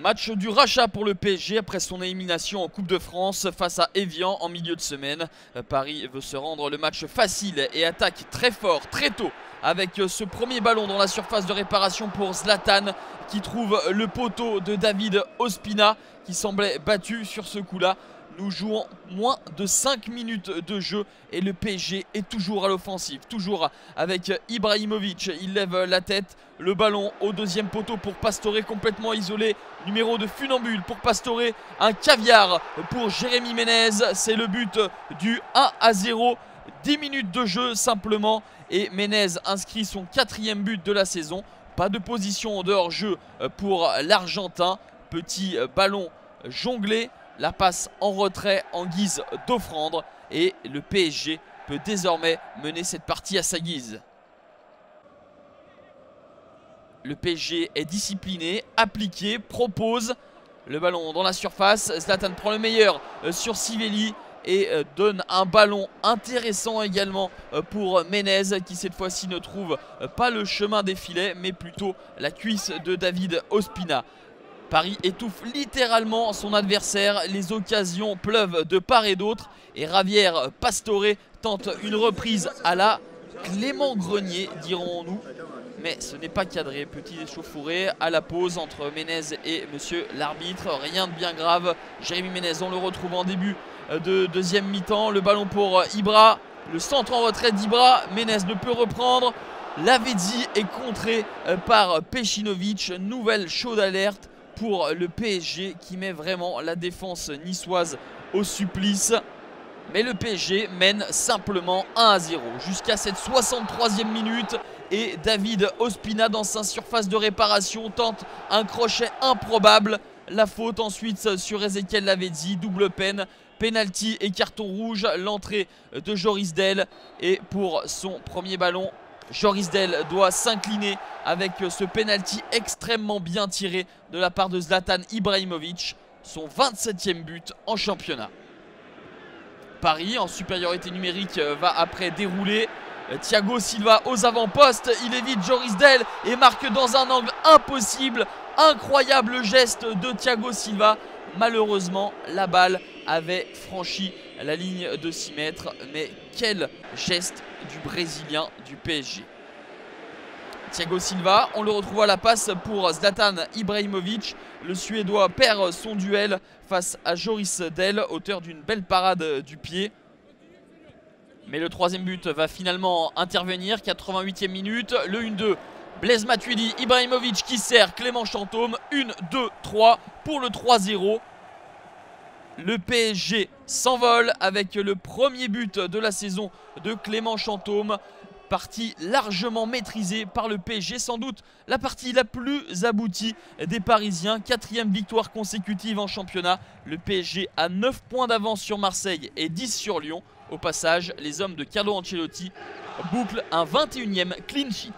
Match du rachat pour le PSG après son élimination en Coupe de France face à Evian en milieu de semaine. Paris veut se rendre le match facile et attaque très fort, très tôt, avec ce premier ballon dans la surface de réparation pour Zlatan qui trouve le poteau de David Ospina qui semblait battu sur ce coup-là. Nous jouons moins de 5 minutes de jeu et le PSG est toujours à l'offensive. Toujours avec Ibrahimovic, il lève la tête. Le ballon au deuxième poteau pour Pastore complètement isolé. Numéro de funambule pour Pastore. Un caviar pour Jérémy Ménez. C'est le but du 1-0. 10 minutes de jeu simplement. Et Ménez inscrit son 4e but de la saison. Pas de position de hors-jeu pour l'Argentin. Petit ballon jonglé. La passe en retrait en guise d'offrande et le PSG peut désormais mener cette partie à sa guise. Le PSG est discipliné, appliqué, propose le ballon dans la surface. Zlatan prend le meilleur sur Sivelli et donne un ballon intéressant également pour Ménez qui cette fois-ci ne trouve pas le chemin des filets mais plutôt la cuisse de David Ospina. Paris étouffe littéralement son adversaire, les occasions pleuvent de part et d'autre et Javier Pastore tente une reprise à la Clément Grenier, dirons-nous. Mais ce n'est pas cadré, petit échauffouré à la pause entre Ménez et monsieur l'arbitre, rien de bien grave. Jérémy Ménez, on le retrouve en début de deuxième mi-temps, le ballon pour Ibra, le centre en retrait d'Ibra, Ménez ne peut reprendre. Lavezzi est contré par Pecinovic, nouvelle chaude alerte pour le PSG qui met vraiment la défense niçoise au supplice. Mais le PSG mène simplement 1-0 jusqu'à cette 63e minute. Et David Ospina dans sa surface de réparation tente un crochet improbable. La faute ensuite sur Ezequiel Lavezzi, double peine. Penalty et carton rouge, l'entrée de Joris Del. Et pour son premier ballon, Joris Del doit s'incliner avec ce penalty extrêmement bien tiré de la part de Zlatan Ibrahimovic. Son 27e but en championnat. Paris en supériorité numérique va après dérouler. Thiago Silva aux avant-postes, il évite Joris Del et marque dans un angle impossible. Incroyable geste de Thiago Silva. Malheureusement, la balle avait franchi la ligne de 6 mètres. Mais quel geste du Brésilien du PSG. Thiago Silva, on le retrouve à la passe pour Zlatan Ibrahimovic. Le Suédois perd son duel face à Joris Del, auteur d'une belle parade du pied. Mais le troisième but va finalement intervenir, 88e minute. Le 1-2, Blaise Matuidi, Ibrahimovic qui sert Clément Chantôme. 1, 2, 3 pour le 3-0. Le PSG s'envole avec le premier but de la saison de Clément Chantôme. Partie largement maîtrisée par le PSG, sans doute la partie la plus aboutie des Parisiens. 4e victoire consécutive en championnat. Le PSG a 9 points d'avance sur Marseille et 10 sur Lyon. Au passage, les hommes de Carlo Ancelotti bouclent un 21e clean sheet.